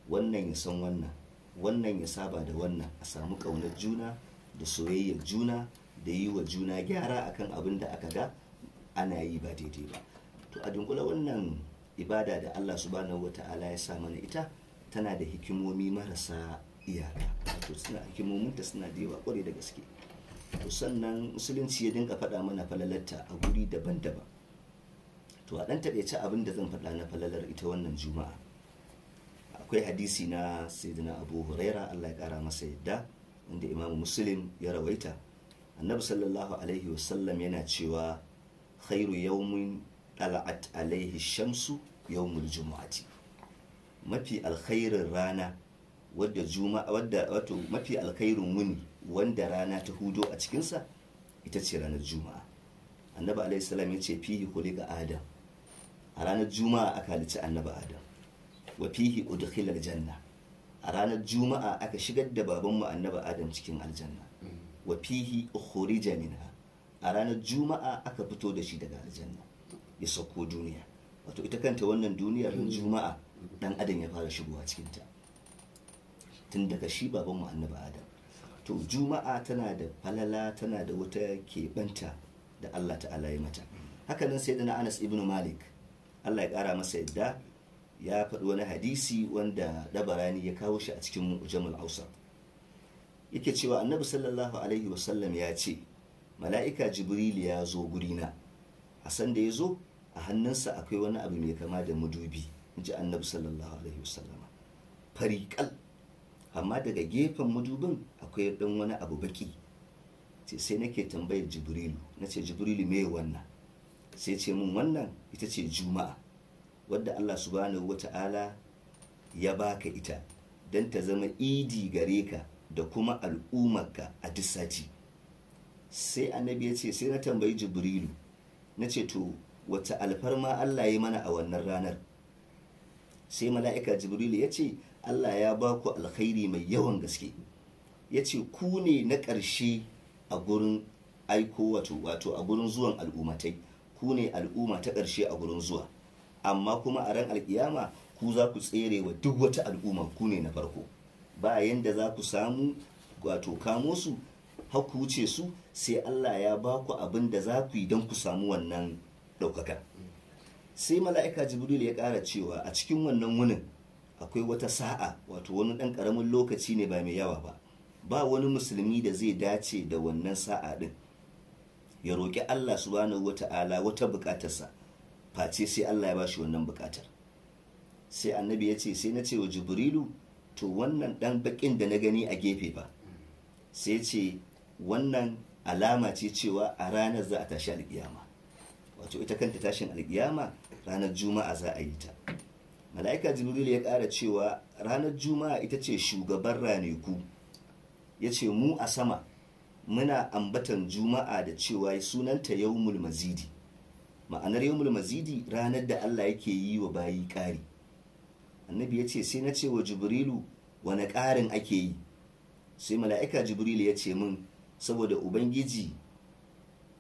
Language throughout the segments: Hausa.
wannan ya san wannan, wannan ya saba da wannan, a samu ƙaunar juna da soyayyar juna da yi wa juna gyara akan abin da aka ga ana yi ba daidai ba. To a dunkula wannan ibada da Allah subhanahu wata'ala ya sa mana ita tana da hikimomi marasa iyaka, wato suna hikimominta suna da yawa kwarai da gaske. To sannan musulunci ya dinga faɗa mana falalarta a guri daban-daban. To a ɗan taƙaice abin da zan faɗa na falalar ita wannan juma'a, akwai hadisi na sayyidina Abu Huraira Allah ya ƙara masa yadda, wanda Imam Muslim ya rawaita. Annabi sallallahu alaihi wasallam yana cewa khairu yawmin tala'at alaihi shamsu yawmul jumu'ati, mafi alkhairin rana wadda juma'a wato mafi alkhairin wuni wanda rana ta hudo a cikinsa ita ce ranar juma'a. Annabi alaihi salam ya ce fihi khuliqa adam, a ranar juma'a aka halicci annabi adam. Wa fihi udkhila aljanna, a ranar juma'a aka shigar da babanmu annabi adam cikin aljanna. Wa fihi ukhrija minha, a ranar juma'a aka fito da shi daga aljanna ya sauko duniya. Wato ita kanta wannan duniyar juma'a dan adam ya fara shigowa cikinta tun daga shi babanmu annabi adam. To juma'a tana da falala, tana da wata keɓanta da Allah ta'ala ya mata. Hakanan sai da na Anas ibn Malik Allah ya ƙara masa yadda ya faɗi wani hadisi wanda Dabarani ya kawo shi a cikin Mu'jamul Awsat. Yake cewa annabi sallallahu alaihi wasallam ya ce mala'ika Jibril ya zo gurina, a san da ya zo a hannunsa akwai wani abu mai kama da madubi, in ji annabi sallallahu alaihi wasallama, fariƙal, amma daga gefen madubin akwai ɗan wani abu baki. Sai nake tambayar Jibrilu, na ce Jibrilu me wannan? Sai ce mun wannan ita ce juma'a wadda Allah subhanahu wata'ala ya baka ita don ta zama idi gare ka da kuma al'ummarka a duk sati. Sai annabi ya ce sai na tambayi Jibrilu, na ce to wata alfarma Allah ya mana a wannan ranar? Sai mala'ika Jibrilu ya ce Allah ya ba ku alkhairi mai yawan gaske, ya ce ku ne na ƙarshe a gurin aiko wato a gurin zuwan al'ummatai, ku ne al'umma ta ƙarshe a gurin zuwa, amma kuma a ran alkiyama ku za ku tsere wa duk wata al'umma, ku ne na farko. Ba yanda za ku samu wato kamo su har ku wuce su, sai Allah ya ba ku abin da za ku yi don ku samu wannan ɗaukaka. Sai mala'ika Jibril ya ƙara cewa a cikin wannan wunin akwai wata sa'a, wato wani ɗan ƙaramin lokaci ne ba mai yawa ba, ba wani musulmi da zai dace da wannan sa'a ɗin ya roƙi Allah subhanahu wata'ala wata buƙatarsa face sai Allah ya ba shi wannan buƙatar. Sai annabi ya ce sai na ce wa Jibrilu to wannan ɗan baƙin da na gani a gefe fa, sai ce wannan alama ce cewa a ranar za a tashi alƙiyama, wato ita kanta tashin alƙiyama ranar juma'a za a yi ta. Mala'ika Jibril ya ƙara cewa ranar juma'a ita ce shugaban ranaku, ya ce mu a sama muna ambatan juma'a da cewa sunanta yawmul mazidi. Ma'anar yawmul mazidi ranar da Allah yake yi wa bayi ƙari. Annabi ya ce sai na ce wa Jibrilu wane ƙarin ake yi? Sai mala'ika Jibril ya ce min saboda Ubangiji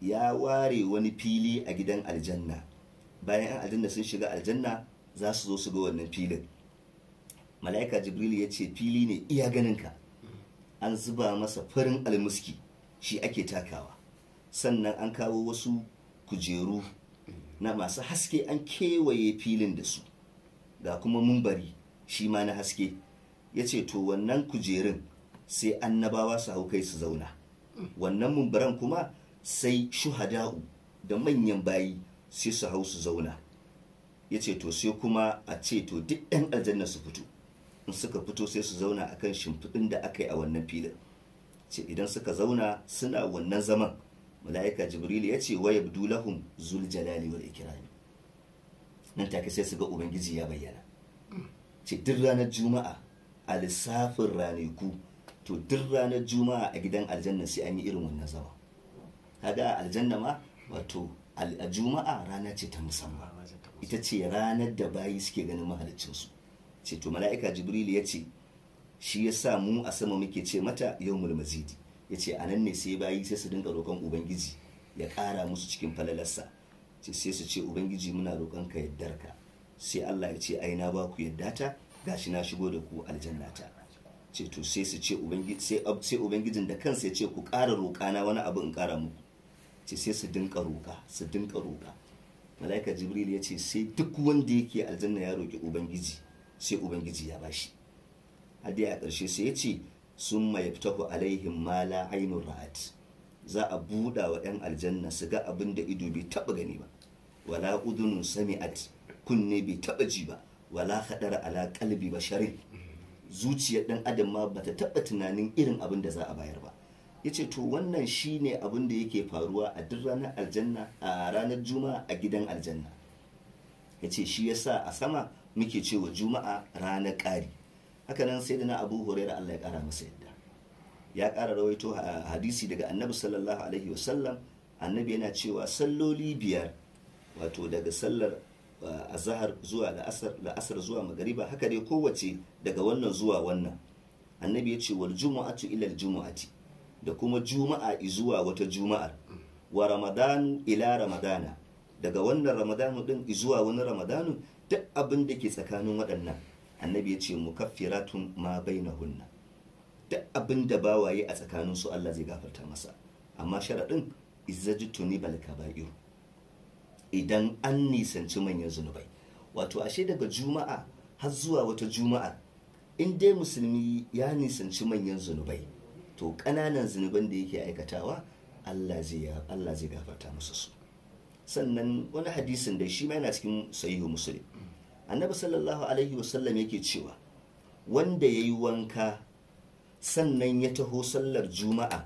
ya ware wani fili a gidan aljanna, bayan 'yan aljanna sun shiga aljanna za su zo su ga wannan filin. Mala'ika Jibril ya ce fili ne iya ganinka, an zuba masa farin almuski shi ake takawa, sannan an kawo wasu kujeru na masu haske an kewaye filin da su, ga kuma mumbari shi ma na haske. Ya ce to wannan kujerun sai annabawa su hau kai su zauna, wannan mumbaran kuma sai shuhada'u da manyan bayi sai su hau su zauna. Ya ce to sai kuma a ce to duk 'yan aljanna su fito, in suka fito sai su zauna akan shimfiɗin da aka yi a wannan filin. Ce idan suka zauna suna wannan zaman, mala'ika Jibril ya ce wa yabdu lahum zul jalali wal ikrami, nan take sai su ga Ubangiji ya bayyana. Ce duk ranar juma'a a lissafin ranaku, to duk ranar juma'a a gidan aljanna sai an yi irin wannan zama. Kaga aljanna ma wato a juma'a rana ce ta musamman, ita ce ranar da bayi suke ganin mahaliccinsu. Ce to mala'ika Jibril ya ce shi ya sa mu a sama muke ce mata yawmul mazidi. Ya ce a nan ne sai bayi sai su dinga roƙon Ubangiji ya ƙara musu cikin falalarsa. Ce sai su ce Ubangiji muna roƙon ka yaddarka. Sai Allah ya ce ai na ba ku yaddata gashi na shigo da ku aljannata. Ce to sai su ce sai ubangijin da kansa ya ce ku ƙara roƙana wani abu in ƙara muku. Ce sai su dinka roƙa. Mala'ika Jibril ya ce sai duk wanda yake aljanna ya roƙi ubangiji sai ubangiji ya bashi. Hadi a ƙarshe sai ya ce summa yaftahu alaihim ma la ainur ra'at. Za a buɗa wa 'yan aljanna su ga abin da ido bai taɓa gani ba, wala udunun sami'at, kunne bai taɓa ji ba, wala haɗara ala qalbi basharin, zuciyar ɗan adam ma bata taɓa tunanin irin abin da za a bayar ba. Yace to wannan shine abin da yake faruwa a duk ranar aljanna, a ranar juma'a a gidan aljanna. Yace shi yasa a sama muke cewa juma'a ranar ƙari. Hakanan sai da na Abu Hurairah Allah ya ƙara masa yadda ya ƙara rawaito hadisi daga annabi sallallahu alaihi wasallam. Annabi yana cewa salloli biyar, wato daga sallar azhar zuwa la'asar zuwa magariba, haka dai kowace daga wannan zuwa wannan. Annabi ya ce wal jumu'atu ila al jumu'ati, da kuma juma'a zuwa wata juma'ar, wa ramadanu ila ramadana, daga wannan ramadanu din zuwa wani ramadanu, duk abin da ke tsakanin waɗannan annabi ya ce mukaffiratun ma bainahunna, duk abin da bawaye a tsakanin su Allah zai gafarta masa, amma sharaɗin izzajtuni bal kaba'ir, idan an nisanci manyan zunubai. Wato ashe daga juma'a har zuwa wata juma'a in dai musulmi ya nisanci manyan zunubai, to ƙananan zunuban da yake aikatawa Allah zai gafarta masa su. Sannan wani hadisin da shi ma yana cikin sahihu muslim, annabi sallallahu alaihi wasallam yake cewa wanda ya yi wanka sannan ya taho sallar juma'a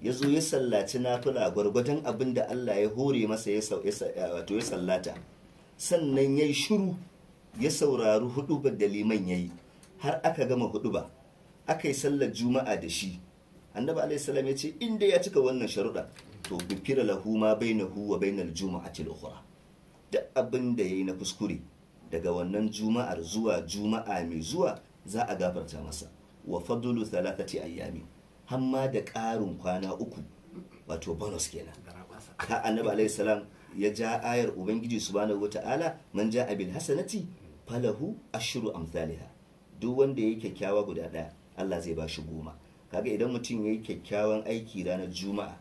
ya zo ya sallaci nafila gwargwadon abin da Allah ya hore masa ya sallata, sannan ya yi shiru ya saurari huɗubar da liman ya yi har aka gama huɗuba, aka yi sallar juma'a da shi. Annabi alaihi salam ya ce inda ya cika wannan sharuɗa to gufira lahu ma bainahu wa bainal juma'ati al-ukhra, duk abin da yayi na kuskure daga wannan juma'ar zuwa juma'a mai zuwa za a gafarta masa. Wa fadlu thalathati ayyami, hamma da ƙarin kwana uku, wato bonus kenan. ka annabi alaihi salam ya ja ayar ubangiji subhanahu wata'ala man ja'a bil hasanati falahu ashru amsalha, duk wanda yayi kyakkyawa guda ɗaya Allah zai ba shi 10. Kaga idan mutum yayi kyakkyawan aiki ranar juma'a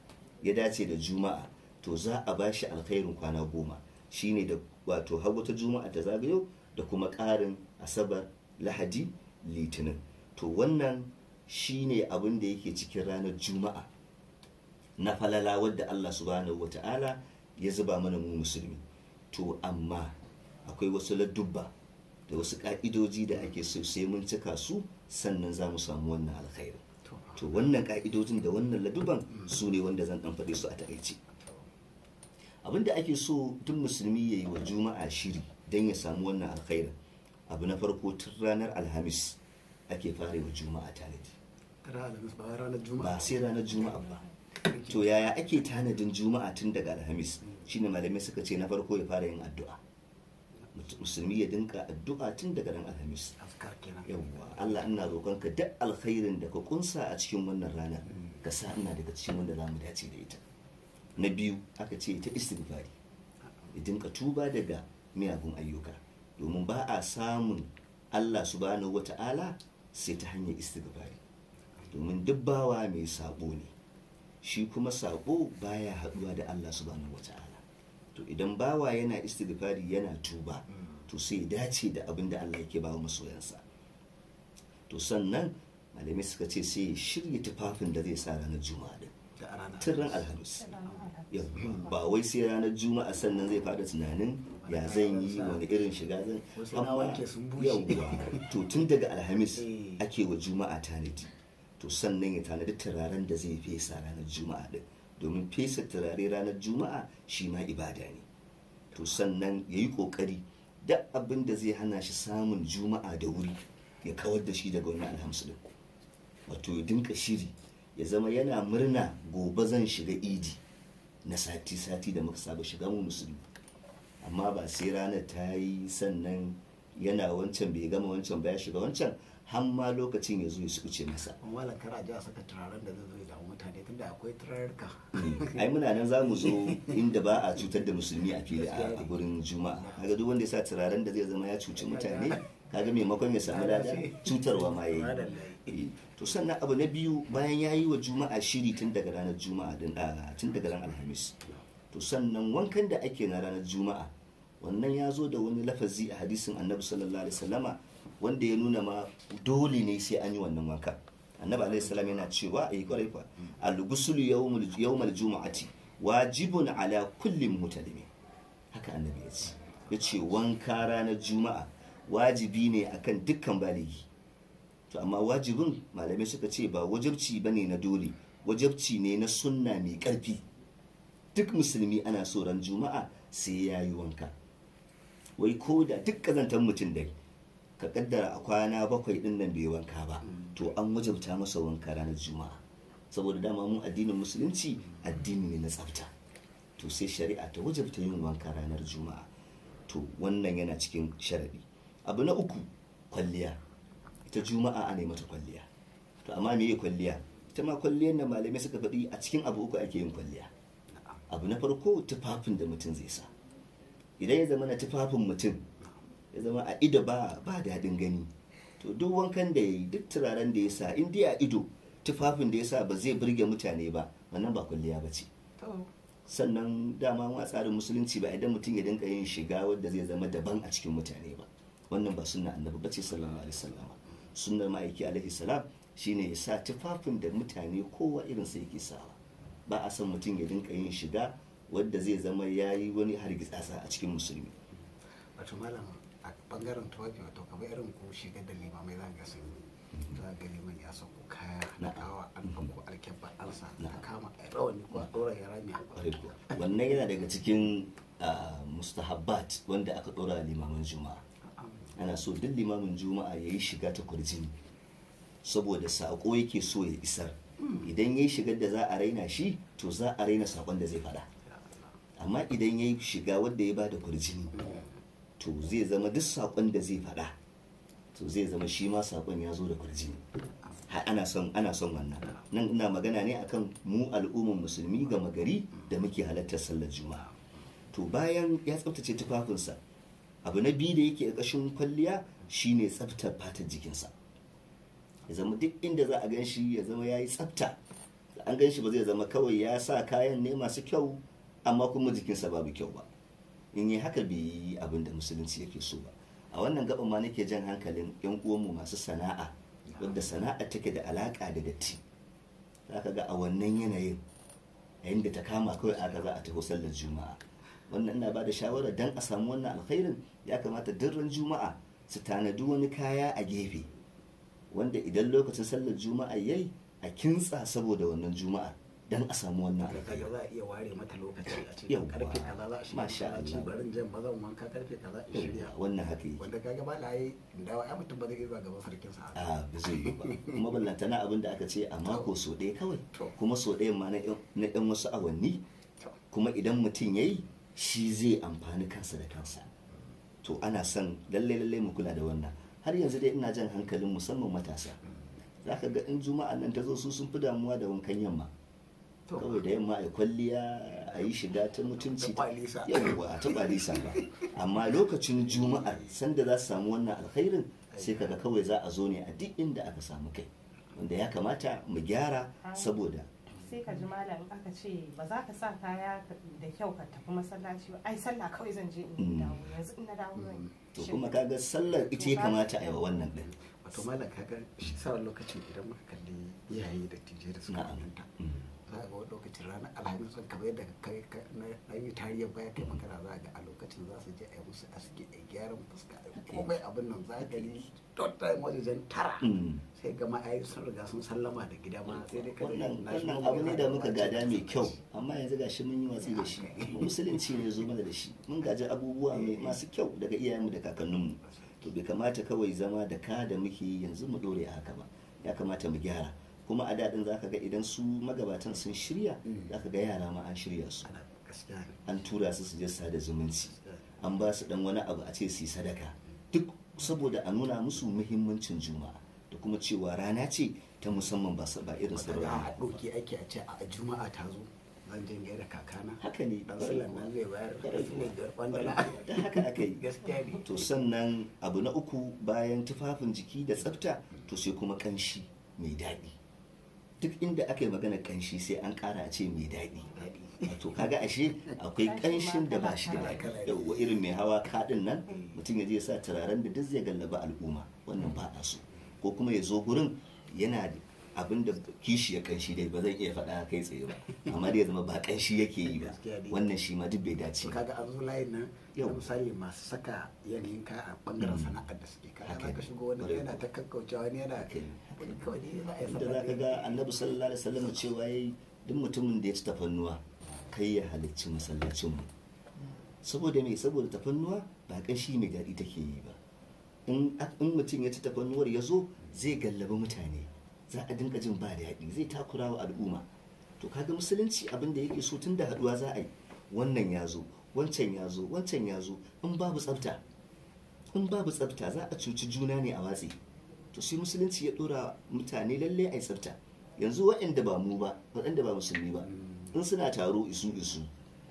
ya dace da juma'a, to za a ba shi alkhairin kwana 10, shine da wato har wata juma'a ta zagayo da kuma ƙarin asabar, lahadi, litinin. To wannan shine abin da yake cikin ranar juma'a na falala wadda Allah subhanahu wata'ala ya zuba mana mu musulmi. To amma akwai wasu ladubba da wasu ka'idoji da ake so sai mun cika su sannan za mu samu wannan alkhairin. To wannan ka'idojin da wannan ladubban su ne wanda zan dan faɗe su a takaice. Abinda ake so duk musulmi ya yi wa juma'a shiri don ya samu wannan alkhairin, abu na farko tun ranar alhamis ake fara wa juma'a tanadi. Ba sai ranar juma'a ba. To yaya ake tanadin juma'a tun daga alhamis? Shine malamai suka ce na farko ya fara yin addu'a. Musulmi ya dinka addu'a tun daga ran alhamis. Yawwa, Allah ina roƙonka duk alkhairin da ka kunsa a cikin wannan rana ka sa ina daga cikin wanda za mu dace da ita. Na biyu aka ce ta istighfari, ya dinka tuba daga miyagun ayyuka, domin ba a samun Allah subhanahu wata'ala sai ta hanyar istighfari, domin duk bawa mai sabo ne, shi kuma sabo baya haɗuwa da Allah subhanahu wata'ala. To idan bawa yana istighfari yana tuba, to sai dace da abin da Allah yake bawa masoyansa. To sannan malamai suka ce sai ya shirya tufafin da zai sa ranar juma'a din tun ran alhamis. Ba wai sai ranar juma'a sannan zai fara tunanin ya zan yi wani irin shiga zan, amma yawwa to tun daga alhamis ake wa juma'a tanadi. To sannan ya tanadi turaren da zai fesa ranar juma'a din, domin fesa turare ranar juma'a shi ma ibada ne. To sannan ya yi ƙoƙari duk abin da zai hana shi samun juma'a da wuri ya kawar da shi daga wannan alhamis din. Wato ya dinka shiri, ya zama yana murna gobe zan shiga idi na sati-sati da muka saba shiga mu musulmi. Amma ba sai ranar ta yi sannan yana wancan bai gama wancan ba ya shiga wancan, har ma lokacin ya zo ya sukuce masa. Amma da kara ji a saka turaren da zai zo ya damu mutane tunda akwai turarka. Ai muna nan za mu zo inda ba a cutar da musulmi a fili a gurin juma'a. Kaga duk wanda ya sa turaren da zai zama ya cuci mutane kaga maimakon ya samu lada cutarwa ma yayi. To sannan abu na biyu, bayan ya yi wa juma'a shiri tun daga ranar juma'a tun daga ran alhamis, to sannan wankan da ake na ranar juma'a wannan ya zo da wani lafazi a hadisin annabi sallallahu alaihi wasallama wanda ya nuna ma dole ne sai an yi wannan wanka. Annabi alaihi salam yana cewa kwarai fa al-ghuslu yawmal juma'ati wajibun ala kulli mutalimi, haka annabi ya ce wanka ranar juma'a wajibi ne akan dukkan baligi. To amma wajibin malamai suka ce ba wajibci bane na dole, wajibci ne na sunna mai karfi. Duk musulmi ana so ran juma'a sai ya yi wanka, wai ko da duk kazantar mutum dai ka kaddara a kwana 7 din nan bai wanka ba, to an wajabta masa wanka ranar juma'a, saboda dama mun addinin musulunci addini ne na tsafta. To sai shari'a ta wajabta yin wanka ranar juma'a. To wannan yana cikin sharadi. Abu na uku, kwalliya. Ita juma'a ana yi mata kwalliya. To amma me yi kwalliya? Ita ma kwalliyar da malamai suka faɗi a cikin abu uku ake yin kwalliya. Abu na farko, tufafin da mutum zai sa. Idan ya zama na tufafin mutum ya zama a ido ba daɗin gani, to duk wankan da ya yi, duk turaren da ya sa, in dai a ido tufafin da ya sa ba zai burge mutane ba, wannan ba kwalliya ba ce. Sannan dama ma tsarin musulunci ba idan mutum ya dinka yin shiga wadda zai zama daban a cikin mutane ba, wannan ba sunna annabi bace sallallahu alaihi wasallam. Sunnar ma'aiki alaihi salam shine ya sa tufafin da mutane kowa irin sa yake sawa. Ba a son mutum ya dinka yin shiga wadda zai zama yayi wani hargitsasa a cikin musulmi. Wato malam, a bangaren tuwafi, wato kamar irin ko shigar da limamai za ga sun za ga liman ya sauko kaya na kawa an ɗauko alkyabba an sa ta kama a rawani ko a ɗora ya rami. Wannan yana daga cikin mustahabbat wanda aka ɗora limaman juma'a. Ana so duk limamin juma'a ya yi shiga ta kurjini, saboda saƙo yake so ya isar. Idan ya yi shigar da za a raina shi, to za a raina saƙon da zai faɗa. Amma idan ya yi shiga wadda ya ba da kurjini, to zai zama duk saƙon da zai faɗa, to zai zama shi ma saƙon ya zo da kurjini. Ana son wannan. Nan ina magana ne akan mu al'ummar musulmi gama gari da muke halartar sallar juma'a. To bayan ya tsaftace tufafinsa, abu na biyu da yake a ƙashin kwalliya shine tsaftar fatar jikinsa. Ya zama duk inda za a gan shi ya zama ya yi tsafta. An gan shi ba zai zama kawai ya sa kayan ne masu kyau amma kuma jikinsa babu kyau ba. In yi haka bai yi abin da musulunci yake so ba. A wannan gaban ma nake jan hankalin 'yan uwanmu masu sana'a, wadda sana'a take da alaƙa da datti. Za ka ga a wannan yanayin, yayin da ta kama kawai aka za a taho sallar juma'a. Wannan ina ba da shawara don a samu wannan alkhairin, ya kamata duk juma'a su tanadi wani kaya a gefe, wanda idan lokacin sallar juma'a yayi a kintsa saboda wannan juma'a don a samu wannan alkhairin. Za a iya ware mata lokaci a cikin karfe kaza za a shirya, a ci barin jan bazan wanka karfe kaza a shirya. Wannan haka yi. Wanda kaga ba la yi dawa ya mutum ba zai iya gaban sarkin sa. Ba zai yi ba. Kuma ballantana abin da aka ce a mako so ɗaya kawai, kuma so ɗayan ma na ɗan wasu awanni, kuma idan mutum yayi shi zai amfani kansa da kansa. To ana son lalle mu kula da wannan. Har yanzu dai ina jan hankalin musamman matasa. Za ka ga in juma'a nan ta zo su sun fi damuwa da wankan yamma. Kawai da yamma a kwalliya a yi shiga ta mutunci, yawwa ta kwalisa ba. Amma lokacin juma'ar sanda za su samu wannan alkhairin, sai kaga kawai za a zo ne a duk inda aka samu kai, wanda ya kamata mu gyara. Saboda sai ka ji malam aka ce ba za ka sa kaya da kyau ka tafi masallaci ba, ai sallah kawai zan je in dawo, yanzu in na dawo zan. To kuma kaga sallar ita ya kamata a yi wa wannan din. Wato malam kaga shi sa lokacin idan muka kalli iyaye da tije da suka manta, za ga wani lokacin ranar alhamis sun kamar yadda kai na yi tariyar baya kai magana, za ga a lokacin za su je a yi musu aski a gyaran fuska komai abin nan, za ga ni dot time wajen tara sai ga ma'ayi sun riga sun sallama da gida ma, sai dai wannan abu ne da muka gada mai kyau, amma yanzu gashi mun yi watsi da shi. Musulunci ne zo mana da shi, mun gaji abubuwa masu kyau daga iyayenmu da kakanninmu. To bai kamata kawai zama da ka da muke yanzu mu dore a haka ba, ya kamata mu gyara. Kuma a daɗin za ka ga idan su magabatan sun shirya, za ka ga yara ma an shirya su, an tura su su je sada zumunci, an ba su ɗan wani abu a ce su yi sadaka, duk saboda a nuna musu muhimmancin juma'a da kuma cewa rana ce ta musamman ba irin sauran. A ɗauki ake a ce a juma'a ta zo zan je gaida kakana haka ne dan sallan nan zai bayar da su ne biyar kwandala da haka aka yi gaskiya ne. to sannan abu na uku bayan tufafin jiki da tsafta to sai kuma kanshi mai daɗi. Duk inda aka yi magana kanshi sai an ƙara a ce mai daɗi. To kaga ashe akwai kanshin da ba shi da daɗi. Yawwa irin mai hawa kaɗin nan mutum ya je sa turaren da duk zai gallaba al'umma, wannan ba a so. Ko kuma ya zo gurin yana abin da kishi ya kanshi dai ba zan iya faɗa kai tsaye ba, amma dai ya zama ba kanshi yake yi ba, wannan shi ma duk bai dace. kaga an zo layin nan yau misali masu saka yanayin kaya a bangaren sana'ar da suke kaya za ka shigo wani yana ta kakkaucewa wani yana wani kawai ne za a yi da za ka ga annabi sallallahu alaihi wasallam cewa yayi duk mutumin da ya ci tafannuwa kai ya halicci masallacin mu. Saboda me? Saboda tafannuwa ba kanshi mai daɗi take yi ba. In mutum ya ci tafannuwar ya zo zai gallabi mutane, za a dinka jin ba daɗi, zai takura wa al'umma. To kaga musulunci abin da yake so tun da haɗuwa za a yi, wannan ya zo wancan ya zo wancan ya zo, in babu tsafta za a cuci juna ne a watsi. To sai musulunci ya ɗora mutane lalle a yi tsafta. Yanzu waɗanda ba mu ba, waɗanda ba musulmi ba, in suna taro isu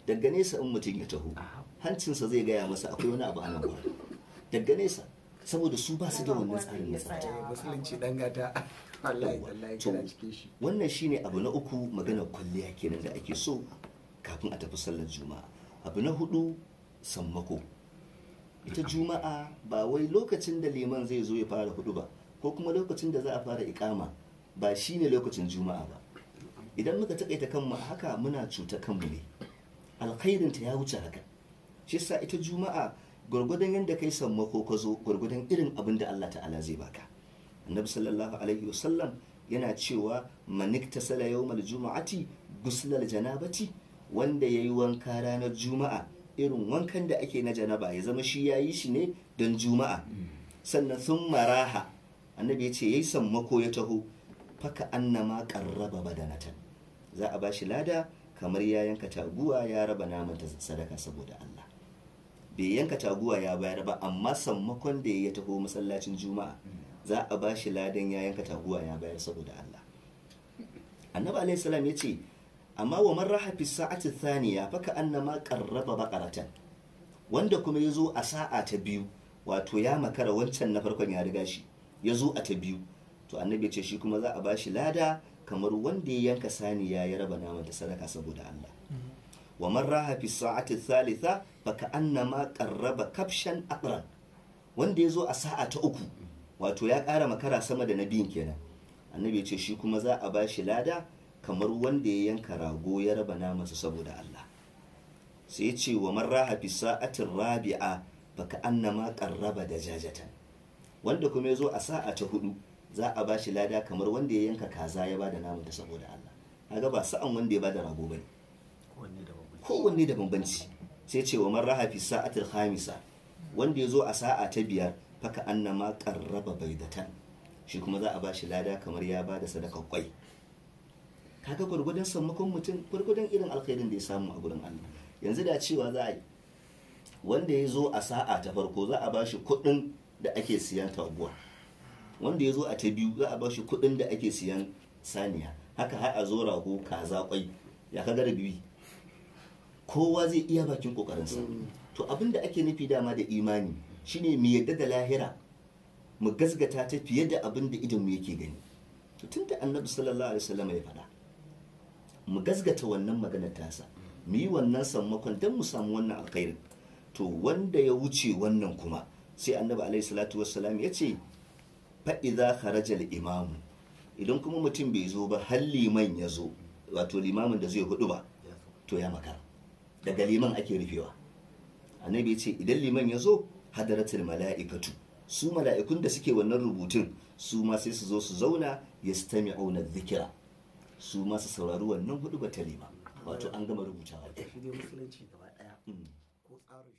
daga nesa in mutum ya taho hancinsa zai gaya masa akwai wani abu a nan gurin daga nesa, saboda su ba su da wannan tsarin na tsafta. musulunci dan gata wallahi kana cikin shi. Wannan shine abu na uku, maganar kwalliya kenan da ake so kafin a tafi sallar juma'a. Abu na hudu, sammako. Ita juma'a ba wai lokacin da liman zai zo ya fara hudu ba, ko kuma lokacin da za a fara ikama, ba shine lokacin juma'a ba. Idan muka takaita kanmu haka muna cuta kanmu ne, alkhairinta ya wuce haka. Shi sa ita juma'a gwargwadon yadda kai sammako ka zo gwargwadon irin abin da Allah ta'ala zai baka. Annabi sallallahu alaihi wasallam yana cewa man iktasala yawmal juma'ati guslal janabati, wanda yayi wanka ranar juma'a irin wankan da ake na janaba, ya zama shi yayi shi ne don juma'a. Sannan sun maraha, annabi ya ce yayi sammako ya taho, faka annama qarraba badanatan, za a bashi lada kamar ya yanka taguwa ya raba naman ta sadaka saboda Allah. Bai yanka taguwa ya bayar ba, amma sammakon da ya taho masallacin juma'a za a bashi ladan ya yanka taguwa ya bayar saboda Allah. Annabi alaihi salam ya ce amma wa man raha fi sa'ati thaniya faka annama qarraba baqaratan, wanda kuma yazo a sa'a ta biyu, wato ya makara wancan na farkon ya riga shi, yazo a ta biyu, to annabi ya ce shi kuma za a bashi lada kamar wanda ya yanka saniya ya raba naman ta sadaka saboda Allah. Wa man raha fi sa'ati thalitha faka annama qarraba kabshan aqran, wanda yazo a sa'a ta uku, wato ya ƙara makara sama da na biyun kenan, annabi ya ce shi kuma za a bashi lada kamar wanda ya yanka rago ya raba namansa saboda Allah. Sai ya ce wa man raha fi sa'atin rabi'a baka annama qarraba dajajatan, wanda kuma yazo a sa'a ta hudu za a bashi lada kamar wanda ya yanka kaza ya bada namanta saboda Allah. Kaga ba sa'an wanda ya bada rago bane, kowanne da bambanci. Sai ce wa man raha fi sa'atil khamisa, wanda yazo a sa'a ta biyar faka annama qarraba baydatan, shi kuma za a bashi lada kamar ya bada sadaka kwai. Kaga gwargwadon sammakon mutum gwargwadon irin alkhairin da ya samu a gurin Allah. Yanzu da cewa za a yi wanda ya zo a sa'a ta farko za a bashi kuɗin da ake siyan taguwa, wanda ya zo a ta biyu za a bashi kuɗin da ake siyan saniya, haka har a zo rago kaza kwai, ya kaga da bibi kowa zai iya bakin kokarinsa. To abin da ake nufi dama da imani shine mu yadda da lahira, mu gasgata ta fiye da abin da idonmu yake gani. To tunda annabi sallallahu alaihi wasallam ya faɗa, mu gasgata wannan maganar tasa, mu yi wannan sammakon don mu samu wannan alkhairin. To wanda ya wuce wannan kuma sai annabi alaihi salatu wassalam ya ce fa idza kharaja al-imamu, idan kuma mutum bai zo ba har liman ya zo, wato limamin da zai hudu ba, to ya makara, daga liman ake rufewa. Annabi ya ce idan liman ya zo hadaratul mala'ikatu, su mala'ikun da suke wannan rubutun su ma sai su zo su zauna yastami'una dhikra, su ma su saurari wannan hudu ba ta liman, wato an gama rubutawa. Shi dai musulunci gaba daya ko tsarin